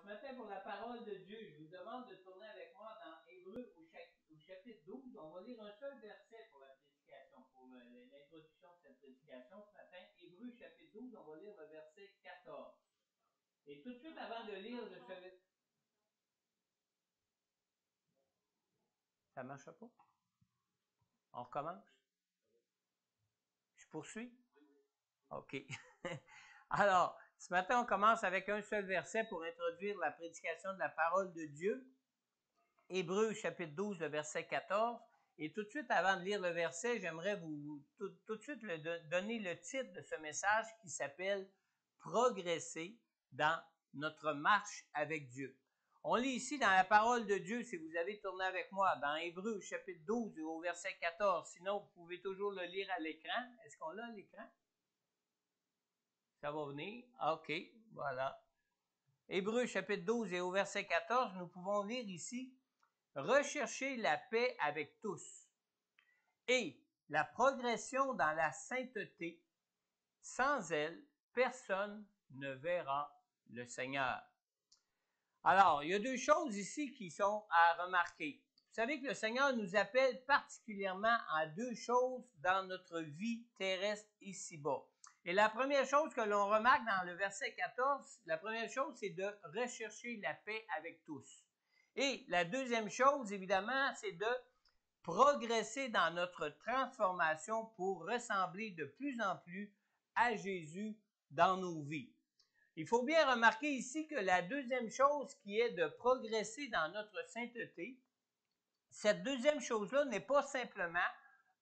ce matin, pour la parole de Dieu, je vous demande de tourner avec moi dans Hébreux au chapitre 12. On va lire un seul verset pour la prédication, pour l'introduction de cette prédication ce matin. Hébreux chapitre 12, on va lire le verset 14. Et tout de suite avant de lire le chapitre... Ça ne marche pas? On recommence? Je poursuis? OK. Alors, ce matin, on commence avec un seul verset pour introduire la prédication de la parole de Dieu. Hébreux chapitre 12, le verset 14. Et tout de suite, avant de lire le verset, j'aimerais vous tout de suite donner le titre de ce message qui s'appelle « Progresser dans notre marche avec Dieu ». On lit ici dans la parole de Dieu, si vous avez tourné avec moi, dans Hébreux chapitre 12 au verset 14. Sinon, vous pouvez toujours le lire à l'écran. Est-ce qu'on l'a à l'écran? Ça va venir? OK, voilà. Hébreux chapitre 12 et au verset 14, nous pouvons lire ici « Recherchez la paix avec tous et la progression dans la sainteté. Sans elle, personne ne verra le Seigneur. » Alors, il y a deux choses ici qui sont à remarquer. Vous savez que le Seigneur nous appelle particulièrement à deux choses dans notre vie terrestre ici-bas. Et la première chose que l'on remarque dans le verset 14, la première chose, c'est de rechercher la paix avec tous. Et la deuxième chose, évidemment, c'est de progresser dans notre transformation pour ressembler de plus en plus à Jésus dans nos vies. Il faut bien remarquer ici que la deuxième chose qui est de progresser dans notre sainteté, cette deuxième chose-là n'est pas simplement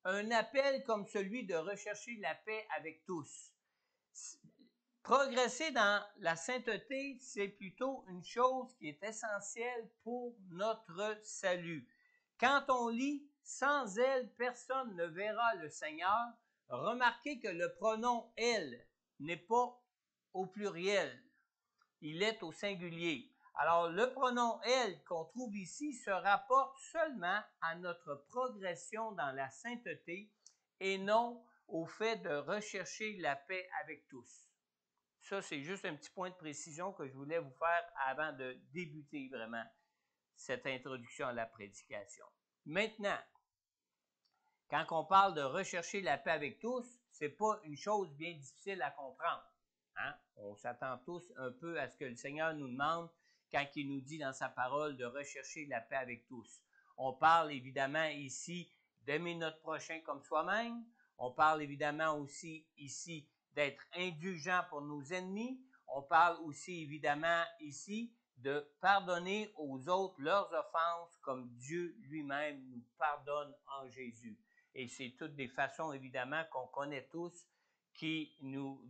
un appel comme celui de rechercher la paix avec tous. Progresser dans la sainteté, c'est plutôt une chose qui est essentielle pour notre salut. Quand on lit « Sans elle, personne ne verra le Seigneur », remarquez que le pronom « elle » n'est pas au pluriel, il est au singulier. Alors, le pronom « elle » qu'on trouve ici se rapporte seulement à notre progression dans la sainteté et non au fait de rechercher la paix avec tous. Ça, c'est juste un petit point de précision que je voulais vous faire avant de débuter vraiment cette introduction à la prédication. Maintenant, quand on parle de rechercher la paix avec tous, c'est pas une chose bien difficile à comprendre. Hein? On s'attend tous un peu à ce que le Seigneur nous demande quand il nous dit dans sa parole de rechercher la paix avec tous. On parle évidemment ici d'aimer notre prochain comme soi-même. On parle évidemment aussi ici d'être indulgent pour nos ennemis. On parle aussi évidemment ici de pardonner aux autres leurs offenses comme Dieu lui-même nous pardonne en Jésus. Et c'est toutes des façons évidemment qu'on connaît tous qui nous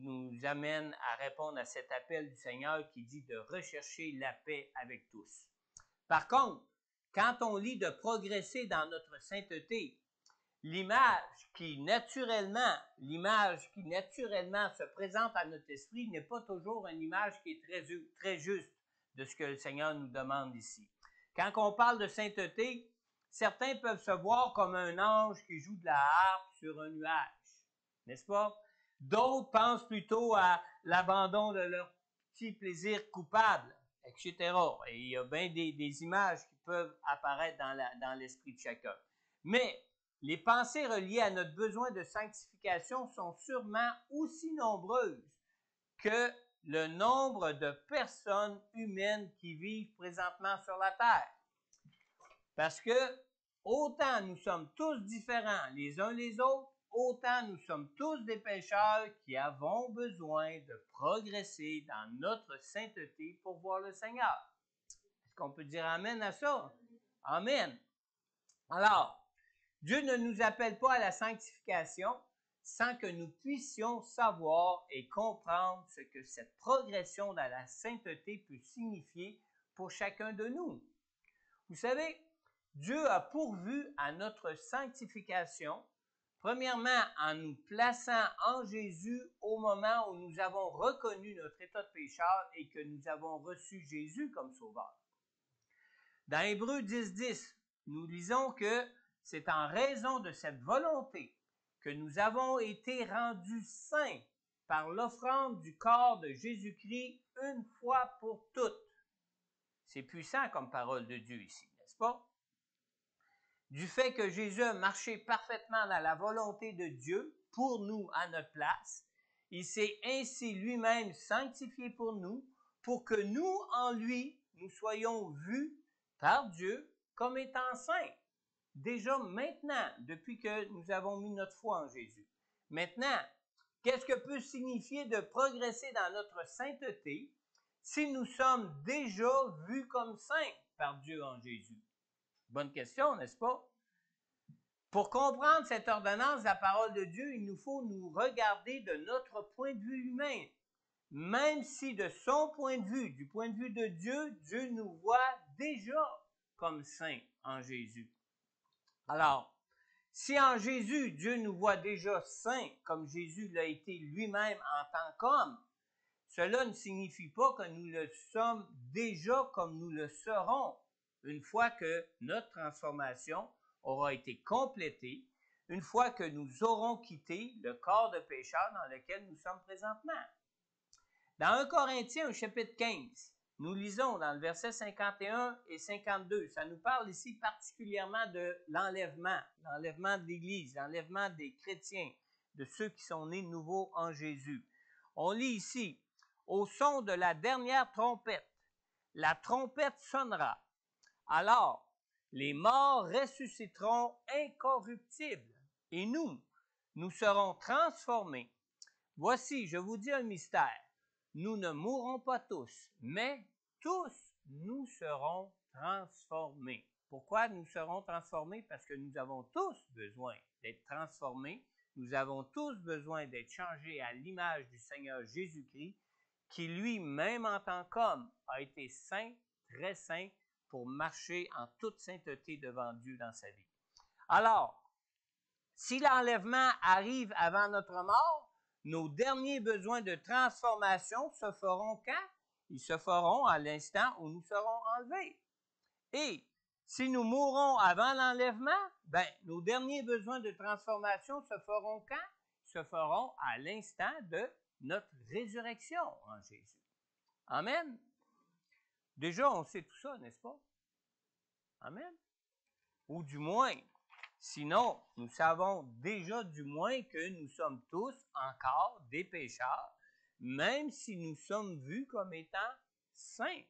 amènent à répondre à cet appel du Seigneur qui dit de rechercher la paix avec tous. Par contre, quand on lit de progresser dans notre sainteté, l'image qui naturellement se présente à notre esprit n'est pas toujours une image qui est très juste de ce que le Seigneur nous demande ici. Quand on parle de sainteté, certains peuvent se voir comme un ange qui joue de la harpe sur un nuage, n'est-ce pas? D'autres pensent plutôt à l'abandon de leur petit plaisir coupable, etc. Et il y a bien des images qui peuvent apparaître dans l'esprit de chacun. Mais les pensées reliées à notre besoin de sanctification sont sûrement aussi nombreuses que le nombre de personnes humaines qui vivent présentement sur la terre. Parce que autant nous sommes tous différents les uns les autres, autant nous sommes tous des pécheurs qui avons besoin de progresser dans notre sainteté pour voir le Seigneur. Est-ce qu'on peut dire amen à ça? Amen. Alors, Dieu ne nous appelle pas à la sanctification sans que nous puissions savoir et comprendre ce que cette progression dans la sainteté peut signifier pour chacun de nous. Vous savez, Dieu a pourvu à notre sanctification, premièrement en nous plaçant en Jésus au moment où nous avons reconnu notre état de pécheur et que nous avons reçu Jésus comme sauveur. Dans Hébreux 10:10, nous lisons que c'est en raison de cette volonté que nous avons été rendus saints par l'offrande du corps de Jésus-Christ une fois pour toutes. C'est puissant comme parole de Dieu ici, n'est-ce pas? Du fait que Jésus a marché parfaitement dans la volonté de Dieu pour nous à notre place, il s'est ainsi lui-même sanctifié pour nous, pour que nous, en lui, nous soyons vus par Dieu comme étant saints. Déjà maintenant, depuis que nous avons mis notre foi en Jésus. Maintenant, qu'est-ce que peut signifier de progresser dans notre sainteté si nous sommes déjà vus comme saints par Dieu en Jésus? Bonne question, n'est-ce pas? Pour comprendre cette ordonnance de la parole de Dieu, il nous faut nous regarder de notre point de vue humain. Même si de son point de vue, du point de vue de Dieu, Dieu nous voit déjà comme saints en Jésus. Alors, si en Jésus, Dieu nous voit déjà saints comme Jésus l'a été lui-même en tant qu'homme, cela ne signifie pas que nous le sommes déjà comme nous le serons une fois que notre transformation aura été complétée, une fois que nous aurons quitté le corps de pécheur dans lequel nous sommes présentement. Dans 1 Corinthiens, au chapitre 15, nous lisons dans le verset 51 et 52, ça nous parle ici particulièrement de l'enlèvement de l'Église, l'enlèvement des chrétiens, de ceux qui sont nés nouveaux en Jésus. On lit ici, « Au son de la dernière trompette, la trompette sonnera. Alors, les morts ressusciteront incorruptibles, et nous serons transformés. Voici, je vous dis un mystère. Nous ne mourrons pas tous, mais tous nous serons transformés. » Pourquoi nous serons transformés? Parce que nous avons tous besoin d'être transformés. Nous avons tous besoin d'être changés à l'image du Seigneur Jésus-Christ, qui lui-même en tant qu'homme a été saint, très saint, pour marcher en toute sainteté devant Dieu dans sa vie. Alors, si l'enlèvement arrive avant notre mort, nos derniers besoins de transformation se feront quand? Ils se feront à l'instant où nous serons enlevés. Et si nous mourrons avant l'enlèvement, nos derniers besoins de transformation se feront quand? Ils se feront à l'instant de notre résurrection en Jésus. Amen. Déjà, on sait tout ça, n'est-ce pas? Amen. Ou du moins, sinon, nous savons déjà du moins que nous sommes tous encore des pécheurs, même si nous sommes vus comme étant saints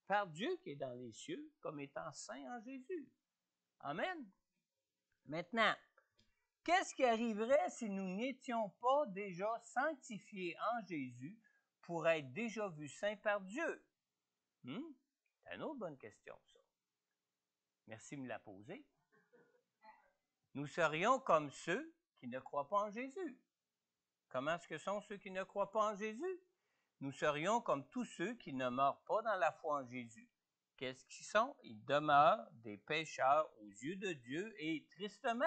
par Dieu qui est dans les cieux, comme étant saints en Jésus. Amen. Maintenant, qu'est-ce qui arriverait si nous n'étions pas déjà sanctifiés en Jésus pour être déjà vus saints par Dieu? C'est une autre bonne question, ça. Merci de me la poser. Nous serions comme ceux qui ne croient pas en Jésus. Comment est-ce que sont ceux qui ne croient pas en Jésus? Nous serions comme tous ceux qui ne meurent pas dans la foi en Jésus. Qu'est-ce qu'ils sont? Ils demeurent des pécheurs aux yeux de Dieu et tristement,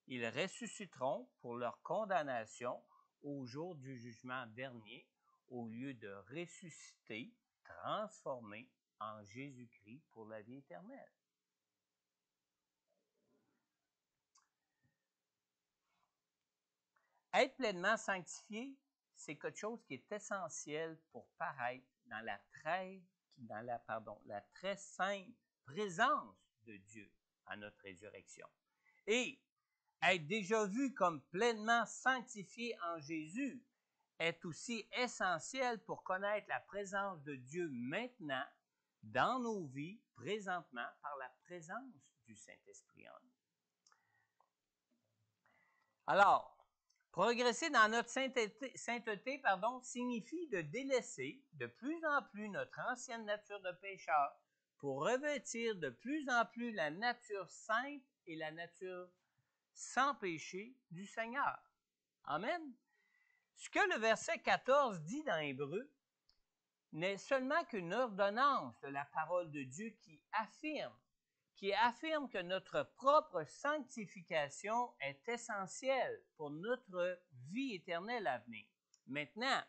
ils ressusciteront pour leur condamnation au jour du jugement dernier, au lieu de ressusciter, transformés en Jésus-Christ pour la vie éternelle. Être pleinement sanctifié, c'est quelque chose qui est essentiel pour paraître dans la très sainte présence de Dieu à notre résurrection. Et être déjà vu comme pleinement sanctifié en Jésus est aussi essentiel pour connaître la présence de Dieu maintenant dans nos vies, présentement, par la présence du Saint-Esprit en nous. Alors, progresser dans notre sainteté, signifie de délaisser de plus en plus notre ancienne nature de pécheur pour revêtir de plus en plus la nature sainte et la nature sans péché du Seigneur. Amen. Ce que le verset 14 dit dans Hébreux n'est seulement qu'une ordonnance de la parole de Dieu qui affirme que notre propre sanctification est essentielle pour notre vie éternelle à venir. Maintenant,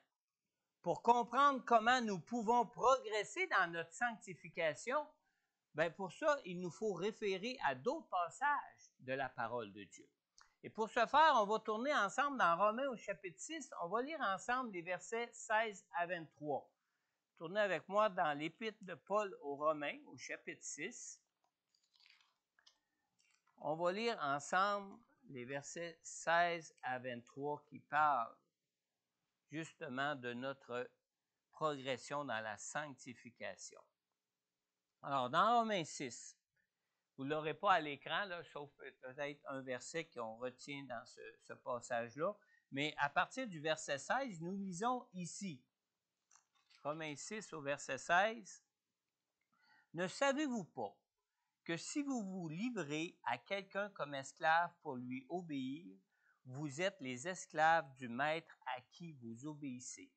pour comprendre comment nous pouvons progresser dans notre sanctification, pour ça, il nous faut référer à d'autres passages de la parole de Dieu. Et pour ce faire, on va tourner ensemble dans Romains au chapitre 6, on va lire ensemble les versets 16 à 23. Tournez avec moi dans l'Épître de Paul aux Romains, au chapitre 6. On va lire ensemble les versets 16 à 23 qui parlent justement de notre progression dans la sanctification. Alors, dans Romains 6, vous ne l'aurez pas à l'écran, là, sauf peut-être un verset qu'on retient dans ce passage-là, mais à partir du verset 16, nous lisons ici, Romains 6 au verset 16, « Ne savez-vous pas que si vous vous livrez à quelqu'un comme esclave pour lui obéir, vous êtes les esclaves du maître à qui vous obéissez,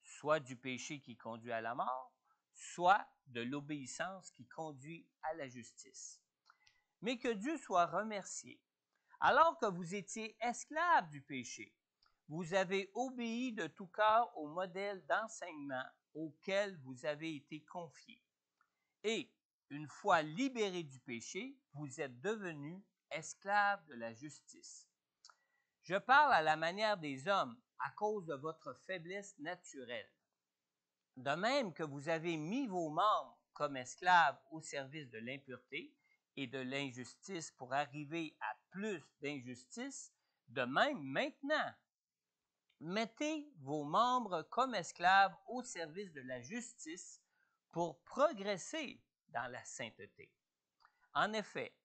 soit du péché qui conduit à la mort, soit de l'obéissance qui conduit à la justice. Mais que Dieu soit remercié. Alors que vous étiez esclaves du péché, vous avez obéi de tout cœur au modèle d'enseignement auquel vous avez été confiés. Et, une fois libérés du péché, vous êtes devenus esclaves de la justice. Je parle à la manière des hommes à cause de votre faiblesse naturelle. De même que vous avez mis vos membres comme esclaves au service de l'impureté et de l'injustice pour arriver à plus d'injustice, de même maintenant, mettez vos membres comme esclaves au service de la justice pour progresser dans la sainteté. En effet,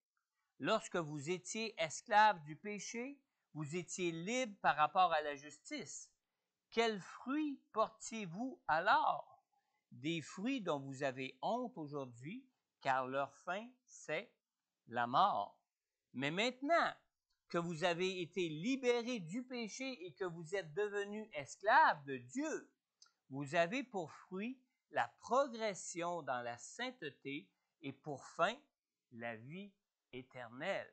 lorsque vous étiez esclaves du péché, vous étiez libres par rapport à la justice. Quels fruits portiez-vous alors? Des fruits dont vous avez honte aujourd'hui, car leur fin, c'est la mort. Mais maintenant que vous avez été libérés du péché et que vous êtes devenus esclaves de Dieu, vous avez pour fruit la progression dans la sainteté et pour fin la vie éternelle.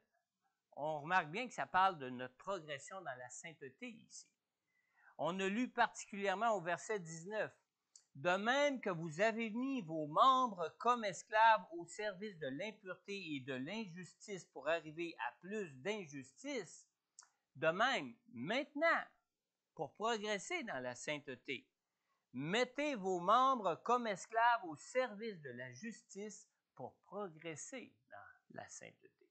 On remarque bien que ça parle de notre progression dans la sainteté ici. On a lu particulièrement au verset 19. De même que vous avez mis vos membres comme esclaves au service de l'impureté et de l'injustice pour arriver à plus d'injustice, de même, maintenant, pour progresser dans la sainteté, mettez vos membres comme esclaves au service de la justice pour progresser dans la sainteté.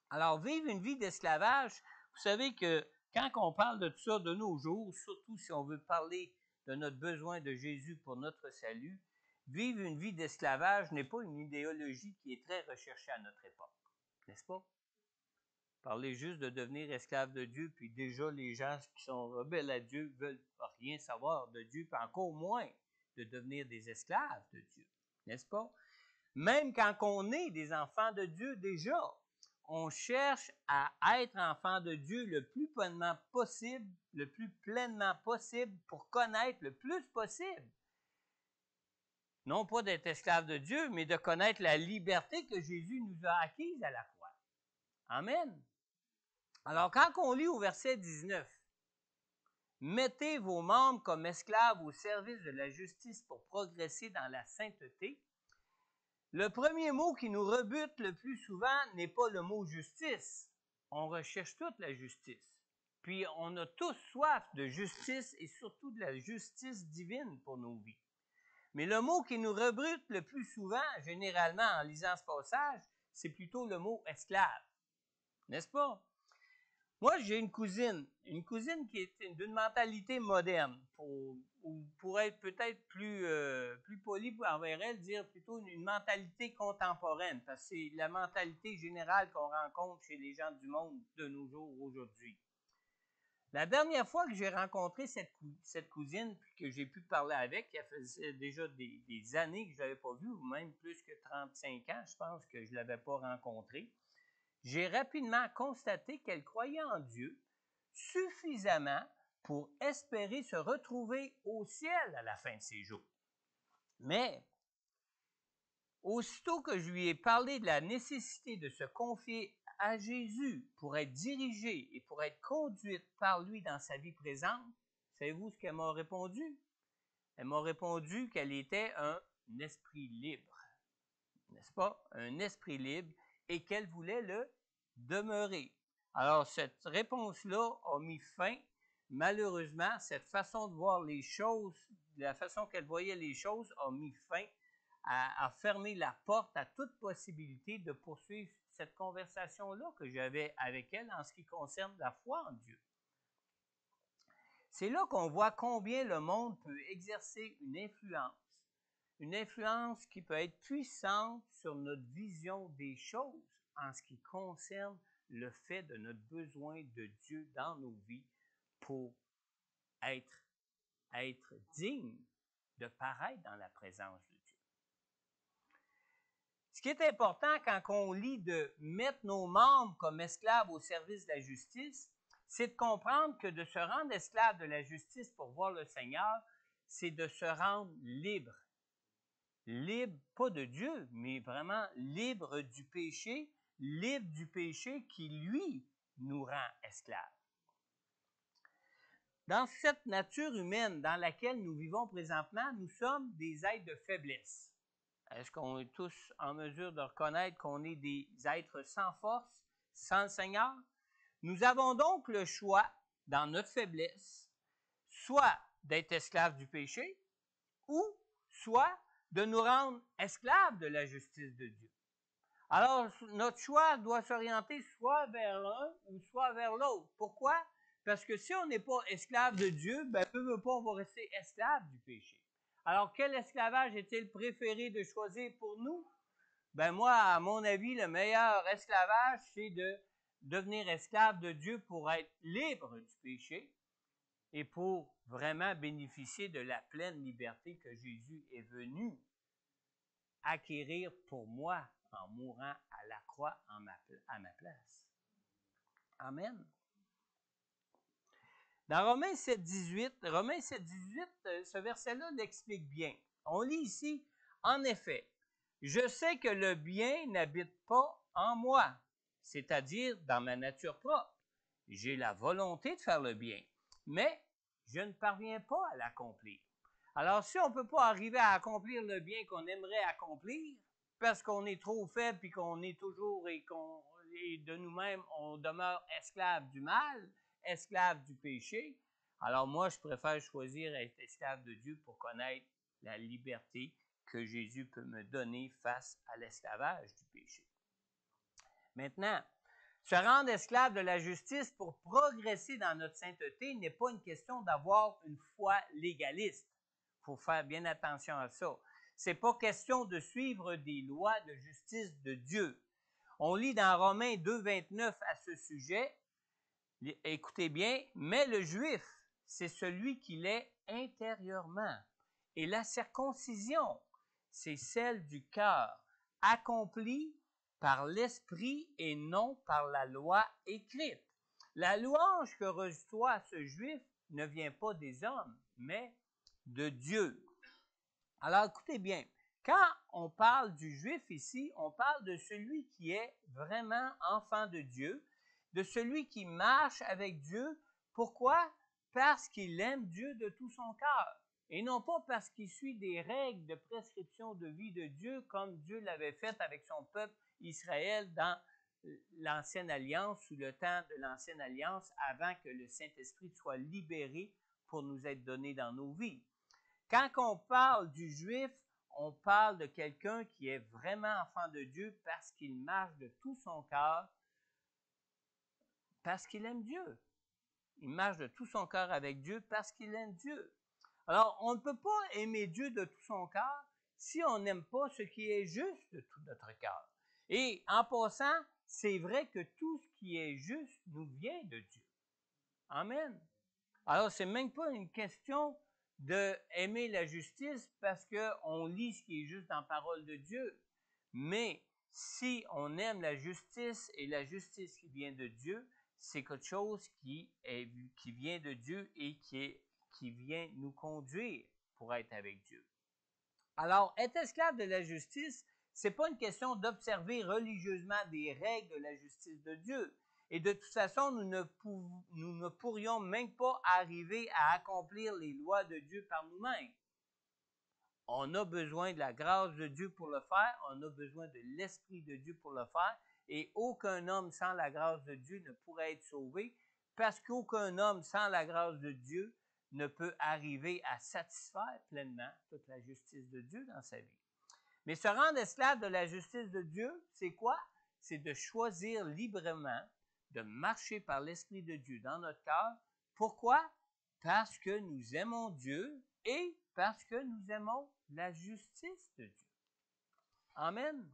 Alors, vivre une vie d'esclavage, vous savez que quand on parle de tout ça de nos jours, surtout si on veut parler de notre besoin de Jésus pour notre salut, vivre une vie d'esclavage n'est pas une idéologie qui est très recherchée à notre époque, n'est-ce pas? Parler juste de devenir esclave de Dieu, puis déjà les gens qui sont rebelles à Dieu veulent rien savoir de Dieu, puis encore moins de devenir des esclaves de Dieu, n'est-ce pas? Même quand on est des enfants de Dieu déjà, on cherche à être enfant de Dieu le plus pleinement possible pour connaître le plus possible. Non pas d'être esclave de Dieu, mais de connaître la liberté que Jésus nous a acquise à la croix. Amen. Alors, quand on lit au verset 19, « Mettez vos membres comme esclaves au service de la justice pour progresser dans la sainteté », le premier mot qui nous rebute le plus souvent n'est pas le mot justice. On recherche toute la justice. Puis on a tous soif de justice et surtout de la justice divine pour nos vies. Mais le mot qui nous rebute le plus souvent, généralement en lisant ce passage, c'est plutôt le mot esclave. N'est-ce pas? Moi, j'ai une cousine qui est d'une mentalité moderne, pour être peut-être plus poli envers elle, dire plutôt une mentalité contemporaine, parce que c'est la mentalité générale qu'on rencontre chez les gens du monde de nos jours aujourd'hui. La dernière fois que j'ai rencontré cette cousine, puis que j'ai pu parler avec, elle faisait déjà des années que je ne l'avais pas vue, ou même plus que 35 ans, je pense que je ne l'avais pas rencontrée. J'ai rapidement constaté qu'elle croyait en Dieu suffisamment pour espérer se retrouver au ciel à la fin de ses jours. Mais, aussitôt que je lui ai parlé de la nécessité de se confier à Jésus pour être dirigée et pour être conduite par lui dans sa vie présente, savez-vous ce qu'elle m'a répondu? Elle m'a répondu qu'elle était un esprit libre, n'est-ce pas? Un esprit libre et qu'elle voulait le demeurer. Alors, cette réponse-là a mis fin, malheureusement, cette façon de voir les choses la façon qu'elle voyait les choses, a mis fin à fermer la porte à toute possibilité de poursuivre cette conversation-là que j'avais avec elle en ce qui concerne la foi en Dieu. C'est là qu'on voit combien le monde peut exercer une influence qui peut être puissante sur notre vision des choses en ce qui concerne le fait de notre besoin de Dieu dans nos vies pour être digne de paraître dans la présence de Dieu. Ce qui est important quand on lit de mettre nos membres comme esclaves au service de la justice, c'est de comprendre que de se rendre esclave de la justice pour voir le Seigneur, c'est de se rendre libre. Libre, pas de Dieu, mais vraiment libre du péché qui, lui, nous rend esclaves. Dans cette nature humaine dans laquelle nous vivons présentement, nous sommes des êtres de faiblesse. Est-ce qu'on est tous en mesure de reconnaître qu'on est des êtres sans force, sans le Seigneur? Nous avons donc le choix, dans notre faiblesse, soit d'être esclaves du péché, ou soit de nous rendre esclaves de la justice de Dieu. Alors, notre choix doit s'orienter soit vers l'un ou soit vers l'autre. Pourquoi? Parce que si on n'est pas esclave de Dieu, peu pas, on va rester esclave du péché. Alors, quel esclavage est-il préféré de choisir pour nous? Moi, à mon avis, le meilleur esclavage, c'est de devenir esclave de Dieu pour être libre du péché et pour vraiment bénéficier de la pleine liberté que Jésus est venu acquérir pour moi en mourant à la croix à ma place. Amen. Dans Romains 7,18, ce verset-là l'explique bien. On lit ici, en effet, je sais que le bien n'habite pas en moi, c'est-à-dire dans ma nature propre. J'ai la volonté de faire le bien, mais je ne parviens pas à l'accomplir. Alors, si on ne peut pas arriver à accomplir le bien qu'on aimerait accomplir, parce qu'on est trop faible et qu'on est toujours et de nous-mêmes, on demeure esclave du mal, esclave du péché, alors moi, je préfère choisir être esclave de Dieu pour connaître la liberté que Jésus peut me donner face à l'esclavage du péché. Maintenant, se rendre esclave de la justice pour progresser dans notre sainteté n'est pas une question d'avoir une foi légaliste. Il faut faire bien attention à ça. Ce n'est pas question de suivre des lois de justice de Dieu. On lit dans Romains 2,29 à ce sujet, écoutez bien, mais le juif, c'est celui qui l'est intérieurement. Et la circoncision, c'est celle du cœur, accomplie par l'esprit et non par la loi écrite. La louange que reçoit ce juif ne vient pas des hommes, mais de Dieu. Alors écoutez bien, quand on parle du juif ici, on parle de celui qui est vraiment enfant de Dieu, de celui qui marche avec Dieu. Pourquoi? Parce qu'il aime Dieu de tout son cœur. Et non pas parce qu'il suit des règles de prescription de vie de Dieu comme Dieu l'avait fait avec son peuple Israël dans l'Ancienne Alliance, sous le temps de l'Ancienne Alliance, avant que le Saint-Esprit soit libéré pour nous être donné dans nos vies. Quand on parle du juif, on parle de quelqu'un qui est vraiment enfant de Dieu parce qu'il marche de tout son cœur, parce qu'il aime Dieu. Il marche de tout son cœur avec Dieu parce qu'il aime Dieu. Alors, on ne peut pas aimer Dieu de tout son cœur si on n'aime pas ce qui est juste de tout notre cœur. Et en passant, c'est vrai que tout ce qui est juste nous vient de Dieu. Amen. Alors, ce n'est même pas une question d'aimer la justice parce qu'on lit ce qui est juste dans la parole de Dieu. Mais si on aime la justice et la justice qui vient de Dieu, c'est quelque chose qui vient de Dieu et qui vient nous conduire pour être avec Dieu. Alors, être esclave de la justice, ce n'est pas une question d'observer religieusement des règles de la justice de Dieu. Et de toute façon, nous ne pourrions même pas arriver à accomplir les lois de Dieu par nous-mêmes. On a besoin de la grâce de Dieu pour le faire, on a besoin de l'Esprit de Dieu pour le faire, et aucun homme sans la grâce de Dieu ne pourrait être sauvé, parce qu'aucun homme sans la grâce de Dieu ne peut arriver à satisfaire pleinement toute la justice de Dieu dans sa vie. Mais se rendre esclave de la justice de Dieu, c'est quoi? C'est de choisir librement de marcher par l'Esprit de Dieu dans notre cœur. Pourquoi? Parce que nous aimons Dieu et parce que nous aimons la justice de Dieu. Amen.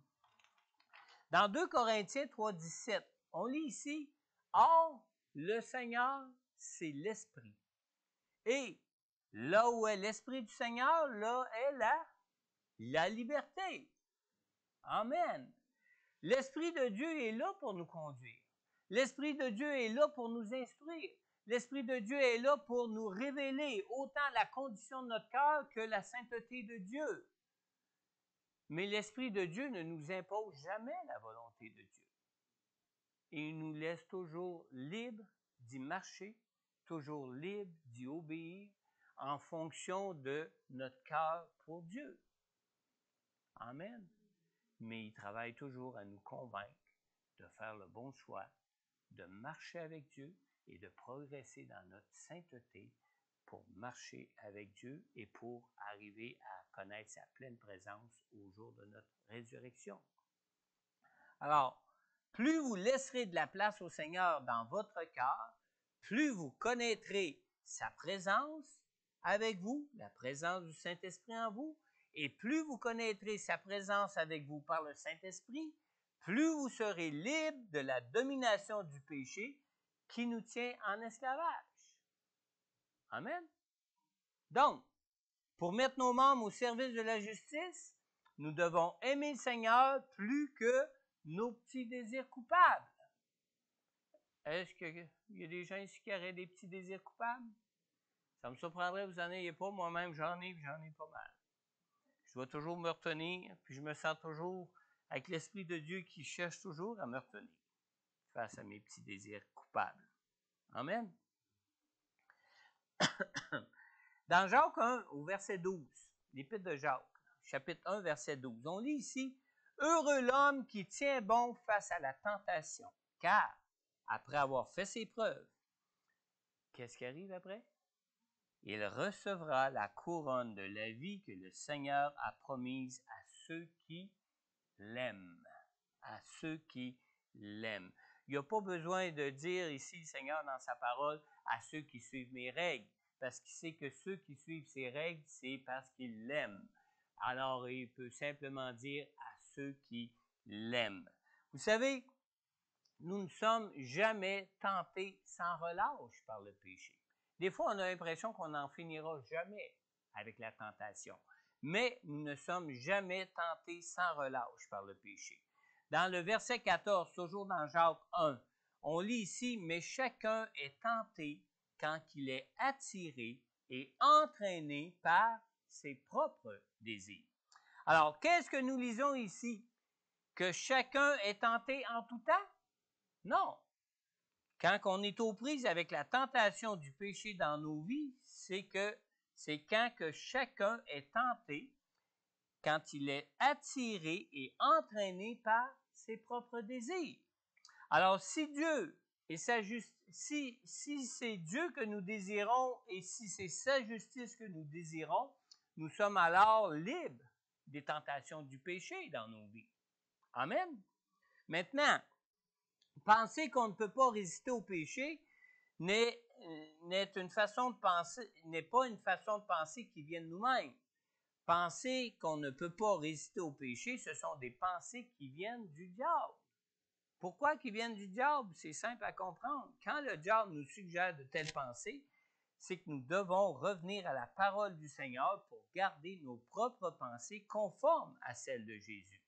Dans 2 Corinthiens 3,17, on lit ici, « Or, le Seigneur, c'est l'Esprit. Et là où est l'Esprit du Seigneur, là est la liberté. » Amen. L'Esprit de Dieu est là pour nous conduire. L'Esprit de Dieu est là pour nous instruire. L'Esprit de Dieu est là pour nous révéler autant la condition de notre cœur que la sainteté de Dieu. Mais l'Esprit de Dieu ne nous impose jamais la volonté de Dieu. Il nous laisse toujours libres d'y marcher, toujours libres d'y obéir en fonction de notre cœur pour Dieu. Amen. Mais il travaille toujours à nous convaincre de faire le bon choix, de marcher avec Dieu et de progresser dans notre sainteté pour marcher avec Dieu et pour arriver à connaître sa pleine présence au jour de notre résurrection. Alors, plus vous laisserez de la place au Seigneur dans votre cœur, plus vous connaîtrez sa présence avec vous, la présence du Saint-Esprit en vous, et plus vous connaîtrez sa présence avec vous par le Saint-Esprit, plus vous serez libre de la domination du péché qui nous tient en esclavage. Amen. Donc, pour mettre nos membres au service de la justice, nous devons aimer le Seigneur plus que nos petits désirs coupables. Est-ce qu'il y a des gens ici qui auraient des petits désirs coupables? Ça me surprendrait que vous n'en ayez pas. Moi-même, j'en ai pas mal. Je dois toujours me retenir, puis je me sens toujours avec l'Esprit de Dieu qui cherche toujours à me retenir face à mes petits désirs coupables. Amen. Dans Jacques 1, au verset 12, l'Épître de Jacques, chapitre 1, verset 12, on lit ici, « Heureux l'homme qui tient bon face à la tentation, car, après avoir fait ses preuves, qu'est-ce qui arrive après? Il recevra la couronne de la vie que le Seigneur a promise à ceux qui l'aiment. » À ceux qui l'aiment. Il n'y a pas besoin de dire ici, le Seigneur, dans sa parole, à ceux qui suivent mes règles, parce qu'il sait que ceux qui suivent ses règles, c'est parce qu'il l'aime. Alors, il peut simplement dire à ceux qui l'aiment. Vous savez, nous ne sommes jamais tentés sans relâche par le péché. Des fois, on a l'impression qu'on n'en finira jamais avec la tentation, mais nous ne sommes jamais tentés sans relâche par le péché. Dans le verset 14, toujours dans Jacques 1, on lit ici, « Mais chacun est tenté quand il est attiré et entraîné par ses propres désirs. » Alors, qu'est-ce que nous lisons ici? Que chacun est tenté en tout temps? Non. Quand on est aux prises avec la tentation du péché dans nos vies, c'est quand que chacun est tenté, quand il est attiré et entraîné par ses propres désirs. Alors, si c'est Dieu que nous désirons et si c'est sa justice que nous désirons, nous sommes alors libres des tentations du péché dans nos vies. Amen. Maintenant, penser qu'on ne peut pas résister au péché n'est pas une façon de penser qui vient de nous-mêmes. Penser qu'on ne peut pas résister au péché, ce sont des pensées qui viennent du diable. Pourquoi qu'ils viennent du diable? C'est simple à comprendre. Quand le diable nous suggère de telles pensées, c'est que nous devons revenir à la parole du Seigneur pour garder nos propres pensées conformes à celles de Jésus.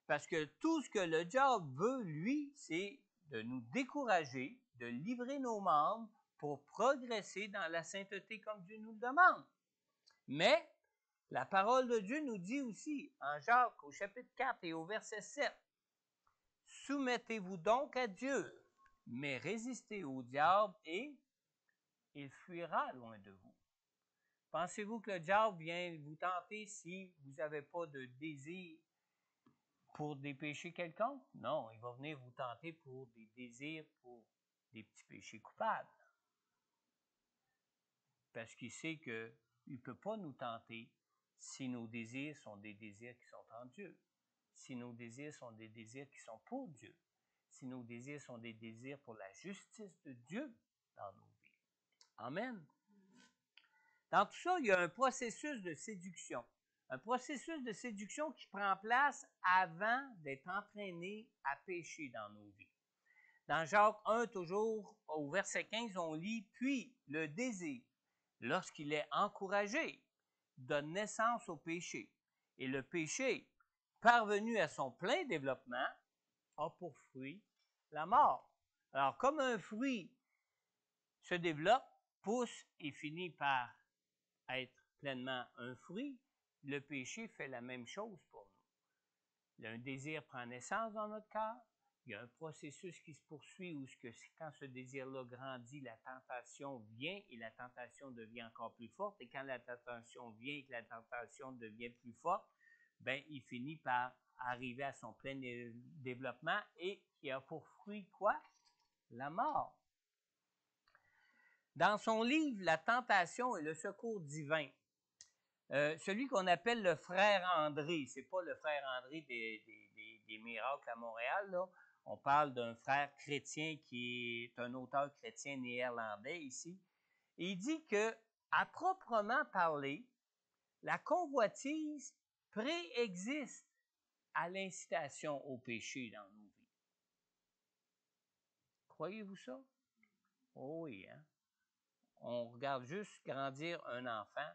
Parce que tout ce que le diable veut, lui, c'est de nous décourager, de livrer nos membres pour progresser dans la sainteté comme Dieu nous le demande. Mais la parole de Dieu nous dit aussi, en Jacques, au chapitre 4 et au verset 7, « Soumettez-vous donc à Dieu, mais résistez au diable et il fuira loin de vous. » Pensez-vous que le diable vient vous tenter si vous n'avez pas de désir pour des péchés quelconques? Non, il va venir vous tenter pour des désirs, pour des petits péchés coupables. parce qu'il sait qu'il ne peut pas nous tenter si nos désirs sont des désirs qui sont en Dieu, si nos désirs sont des désirs qui sont pour Dieu, si nos désirs sont des désirs pour la justice de Dieu dans nos vies. Amen. Dans tout ça, il y a un processus de séduction. Un processus de séduction qui prend place avant d'être entraîné à pécher dans nos vies. Dans Jacques 1, toujours au verset 15, on lit « Puis le désir, lorsqu'il est encouragé, donne naissance au péché. Et le péché, parvenu à son plein développement, a pour fruit la mort. » Alors, comme un fruit se développe, pousse et finit par être pleinement un fruit, le péché fait la même chose pour nous. Un désir prend naissance dans notre cœur. Il y a un processus qui se poursuit où quand ce désir-là grandit, la tentation vient et la tentation devient encore plus forte. Et quand la tentation vient et que la tentation devient plus forte, ben, il finit par arriver à son plein développement et qui a pour fruit quoi? La mort. Dans son livre « La tentation et le secours divin », celui qu'on appelle le frère André, c'est pas le frère André des miracles à Montréal, là. On parle d'un frère chrétien qui est un auteur chrétien néerlandais ici. Et il dit que, à proprement parler, la convoitise préexiste à l'incitation au péché dans nos vies. Croyez-vous ça? Oh oui, hein? On regarde juste grandir un enfant,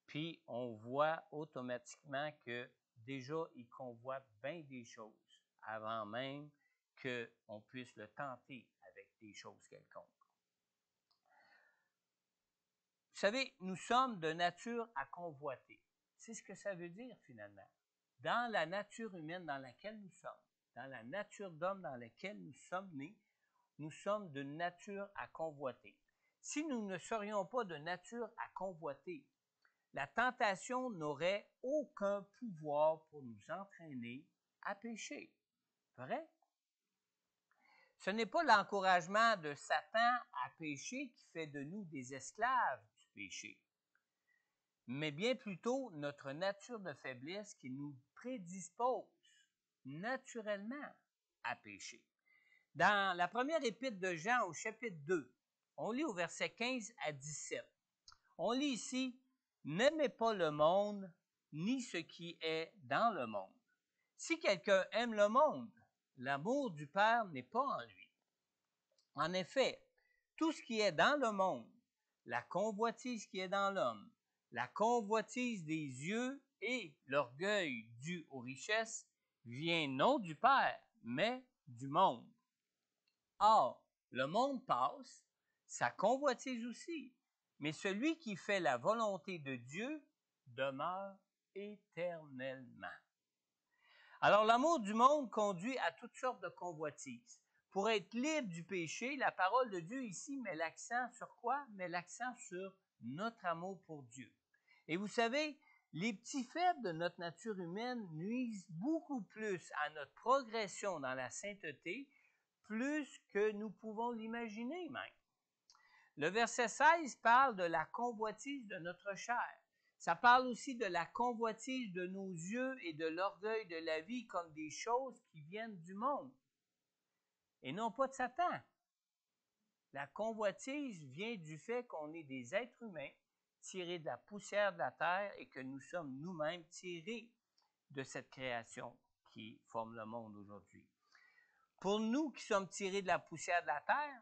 puis on voit automatiquement que déjà, il convoite bien des choses avant même qu'on puisse le tenter avec des choses quelconques. Vous savez, nous sommes de nature à convoiter. C'est ce que ça veut dire finalement. Dans la nature humaine dans laquelle nous sommes, dans la nature d'homme dans laquelle nous sommes nés, nous sommes de nature à convoiter. Si nous ne serions pas de nature à convoiter, la tentation n'aurait aucun pouvoir pour nous entraîner à pécher. Vrai? Ce n'est pas l'encouragement de Satan à pécher qui fait de nous des esclaves du péché, mais bien plutôt notre nature de faiblesse qui nous prédispose naturellement à pécher. Dans la première épître de Jean au chapitre 2, on lit au verset 15 à 17. On lit ici « N'aimez pas le monde, ni ce qui est dans le monde. Si quelqu'un aime le monde, l'amour du Père n'est pas en lui. En effet, tout ce qui est dans le monde, la convoitise qui est dans l'homme, la convoitise des yeux et l'orgueil dû aux richesses, vient non du Père, mais du monde. Or, le monde passe, sa convoitise aussi, mais celui qui fait la volonté de Dieu demeure éternellement. » Alors, l'amour du monde conduit à toutes sortes de convoitises. Pour être libre du péché, la parole de Dieu ici met l'accent sur quoi? Met l'accent sur notre amour pour Dieu. Et vous savez, les petits faits de notre nature humaine nuisent beaucoup plus à notre progression dans la sainteté, plus que nous pouvons l'imaginer même. Le verset 16 parle de la convoitise de notre chair. Ça parle aussi de la convoitise de nos yeux et de l'orgueil de la vie comme des choses qui viennent du monde et non pas de Satan. La convoitise vient du fait qu'on est des êtres humains tirés de la poussière de la terre et que nous sommes nous-mêmes tirés de cette création qui forme le monde aujourd'hui. Pour nous qui sommes tirés de la poussière de la terre,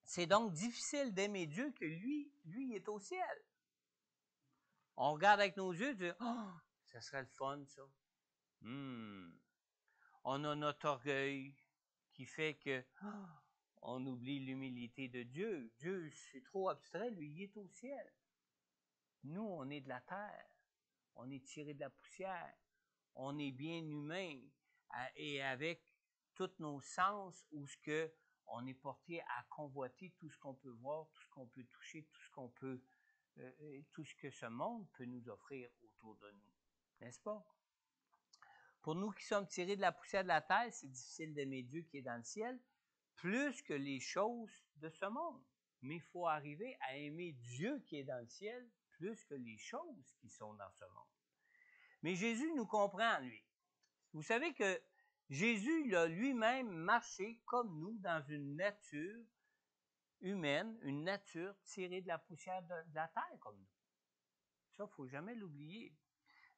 c'est donc difficile d'aimer Dieu que lui est au ciel. On regarde avec nos yeux et dit « Oh, ça serait le fun, ça. » On a notre orgueil qui fait que on oublie l'humilité de Dieu. Dieu, c'est trop abstrait, lui, il est au ciel. Nous, on est de la terre. On est tiré de la poussière. On est bien humain et avec tous nos sens où ce que on est porté à convoiter tout ce qu'on peut voir, tout ce qu'on peut toucher, tout ce que ce monde peut nous offrir autour de nous. N'est-ce pas? Pour nous qui sommes tirés de la poussière de la terre, c'est difficile d'aimer Dieu qui est dans le ciel, plus que les choses de ce monde. mais il faut arriver à aimer Dieu qui est dans le ciel plus que les choses qui sont dans ce monde. Mais Jésus nous comprend, lui. Vous savez que Jésus il a lui-même marché comme nous dans une nature humaine, une nature tirée de la poussière de la terre comme nous. Ça, il ne faut jamais l'oublier.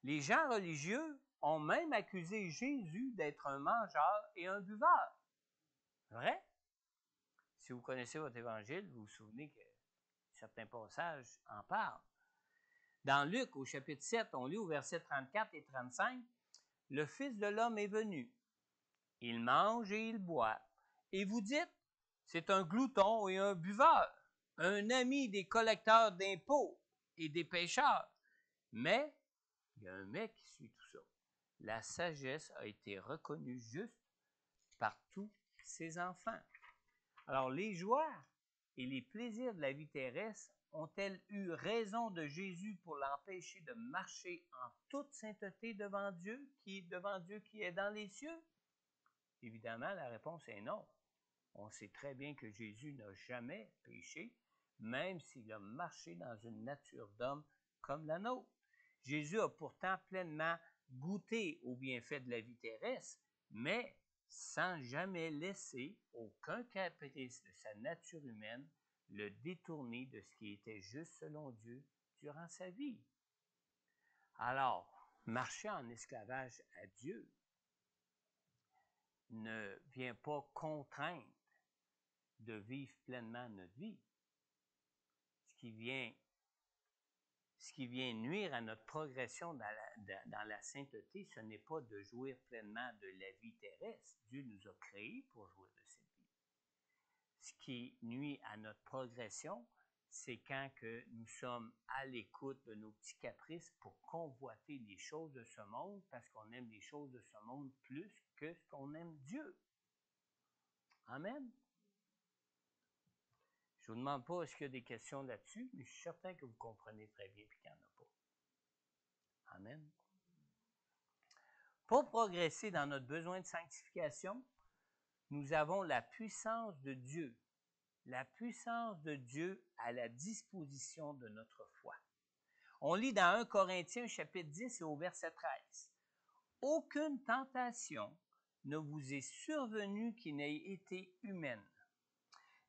Les gens religieux ont même accusé Jésus d'être un mangeur et un buveur. Vrai? Si vous connaissez votre évangile, vous vous souvenez que certains passages en parlent. Dans Luc, au chapitre 7, on lit au verset 34 et 35, « Le Fils de l'homme est venu. Il mange et il boit. Et vous dites, c'est un glouton et un buveur, un ami des collecteurs d'impôts et des pécheurs. Mais, il y a un mais qui suit tout ça. La sagesse a été reconnue juste par tous ses enfants. » Alors, les joies et les plaisirs de la vie terrestre ont-elles eu raison de Jésus pour l'empêcher de marcher en toute sainteté devant Dieu qui est dans les cieux? Évidemment, la réponse est non. On sait très bien que Jésus n'a jamais péché, même s'il a marché dans une nature d'homme comme la nôtre. Jésus a pourtant pleinement goûté aux bienfaits de la vie terrestre, mais sans jamais laisser aucun caprice de sa nature humaine le détourner de ce qui était juste selon Dieu durant sa vie. Alors, marcher en esclavage à Dieu ne vient pas contraindre de vivre pleinement notre vie. Ce qui vient nuire à notre progression dans la sainteté, ce n'est pas de jouir pleinement de la vie terrestre. Dieu nous a créés pour jouir de cette vie. Ce qui nuit à notre progression, c'est quand que nous sommes à l'écoute de nos petits caprices pour convoiter les choses de ce monde parce qu'on aime les choses de ce monde plus que ce qu'on aime Dieu. Amen. Je ne vous demande pas est-ce qu'il y a des questions là-dessus, mais je suis certain que vous comprenez très bien et qu'il n'y en a pas. Amen. Pour progresser dans notre besoin de sanctification, nous avons la puissance de Dieu à la disposition de notre foi. On lit dans 1 Corinthiens chapitre 10 et au verset 13. « Aucune tentation ne vous est survenue qui n'ait été humaine.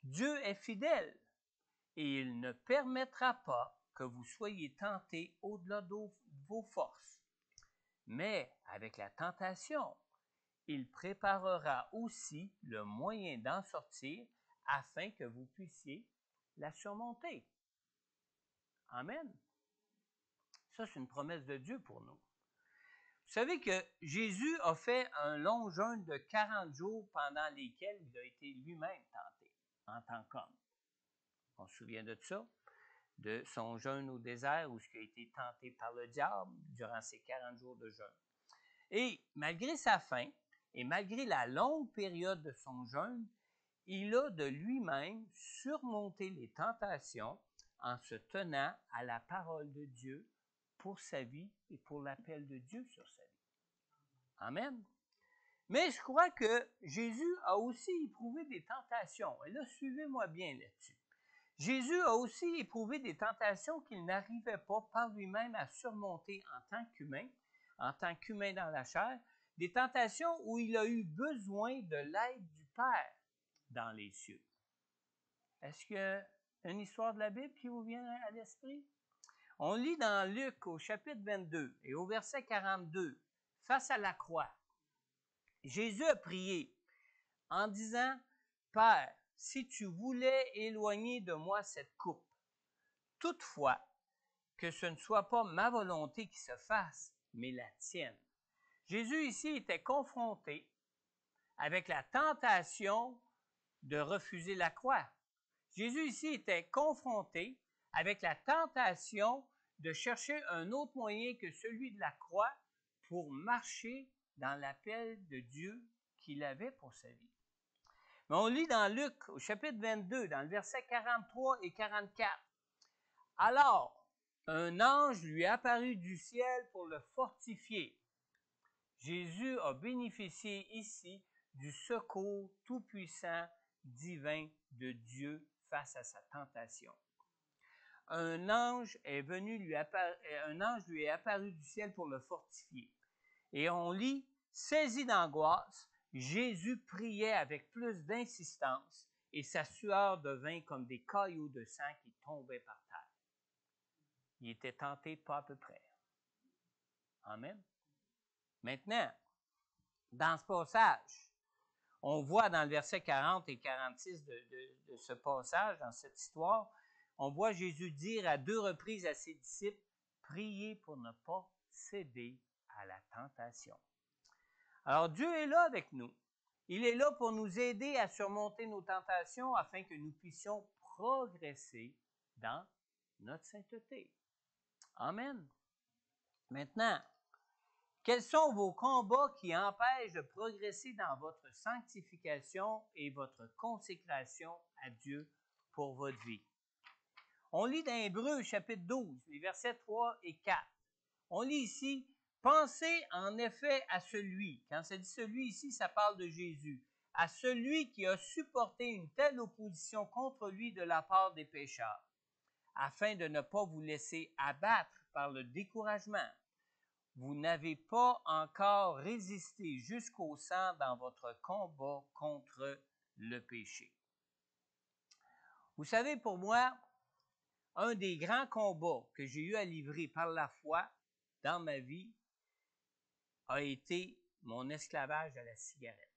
Dieu est fidèle et il ne permettra pas que vous soyez tentés au-delà de vos forces. Mais avec la tentation, il préparera aussi le moyen d'en sortir afin que vous puissiez la surmonter. » Amen. Ça, c'est une promesse de Dieu pour nous. Vous savez que Jésus a fait un long jeûne de 40 jours pendant lesquels il a été lui-même tenté en tant qu'homme. On se souvient de ça, de son jeûne au désert où il a été tenté par le diable durant ces 40 jours de jeûne. Et malgré sa faim et malgré la longue période de son jeûne, il a de lui-même surmonté les tentations en se tenant à la parole de Dieu pour sa vie et pour l'appel de Dieu sur sa vie. Amen. Mais je crois que Jésus a aussi éprouvé des tentations. Et là, suivez-moi bien là-dessus. Jésus a aussi éprouvé des tentations qu'il n'arrivait pas par lui-même à surmonter en tant qu'humain dans la chair, des tentations où il a eu besoin de l'aide du Père dans les cieux. Est-ce qu'il y a une histoire de la Bible qui vous vient à l'esprit? On lit dans Luc au chapitre 22 et au verset 42, face à la croix, Jésus a prié en disant, « Père, si tu voulais éloigner de moi cette coupe, toutefois, que ce ne soit pas ma volonté qui se fasse, mais la tienne. » Jésus ici était confronté avec la tentation de refuser la croix. Jésus ici était confronté avec la tentation de chercher un autre moyen que celui de la croix pour marcher dans l'appel de Dieu qu'il avait pour sa vie. Mais on lit dans Luc, au chapitre 22, dans le verset 43 et 44. « Alors, un ange lui apparut du ciel pour le fortifier. » Jésus a bénéficié ici du secours tout-puissant divin de Dieu face à sa tentation. Un ange lui est apparu du ciel pour le fortifier. Et on lit, saisi d'angoisse, Jésus priait avec plus d'insistance et sa sueur devint comme des caillots de sang qui tombaient par terre. Il était tenté pas à peu près. Amen. Maintenant, dans ce passage, on voit dans le verset 40 et 46 de ce passage, dans cette histoire, on voit Jésus dire à 2 reprises à ses disciples, « Priez pour ne pas céder à la tentation. » Alors Dieu est là avec nous. Il est là pour nous aider à surmonter nos tentations afin que nous puissions progresser dans notre sainteté. Amen. Maintenant, quels sont vos combats qui empêchent de progresser dans votre sanctification et votre consécration à Dieu pour votre vie? On lit dans Hébreux chapitre 12, les versets 3 et 4. On lit ici, « Pensez en effet à celui », quand ça dit celui ici, ça parle de Jésus, « à celui qui a supporté une telle opposition contre lui de la part des pécheurs, afin de ne pas vous laisser abattre par le découragement. Vous n'avez pas encore résisté jusqu'au sang dans votre combat contre le péché. » Vous savez, pour moi, un des grands combats que j'ai eu à livrer par la foi dans ma vie a été mon esclavage à la cigarette.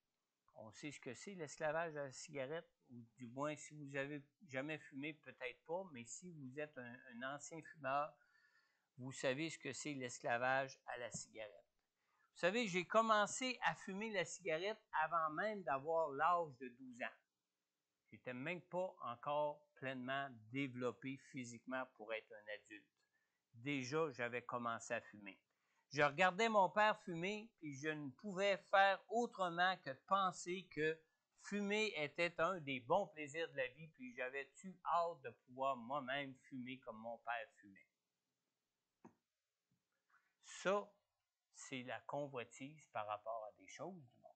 On sait ce que c'est l'esclavage à la cigarette, ou du moins si vous avez jamais fumé, peut-être pas, mais si vous êtes un ancien fumeur, vous savez ce que c'est l'esclavage à la cigarette. Vous savez, j'ai commencé à fumer la cigarette avant même d'avoir l'âge de 12 ans. Je n'étais même pas encore pleinement développé physiquement pour être un adulte. Déjà, j'avais commencé à fumer. Je regardais mon père fumer et je ne pouvais faire autrement que de penser que fumer était un des bons plaisirs de la vie, puis j'avais-tu hâte de pouvoir moi-même fumer comme mon père fumait. Ça, c'est la convoitise par rapport à des choses du monde.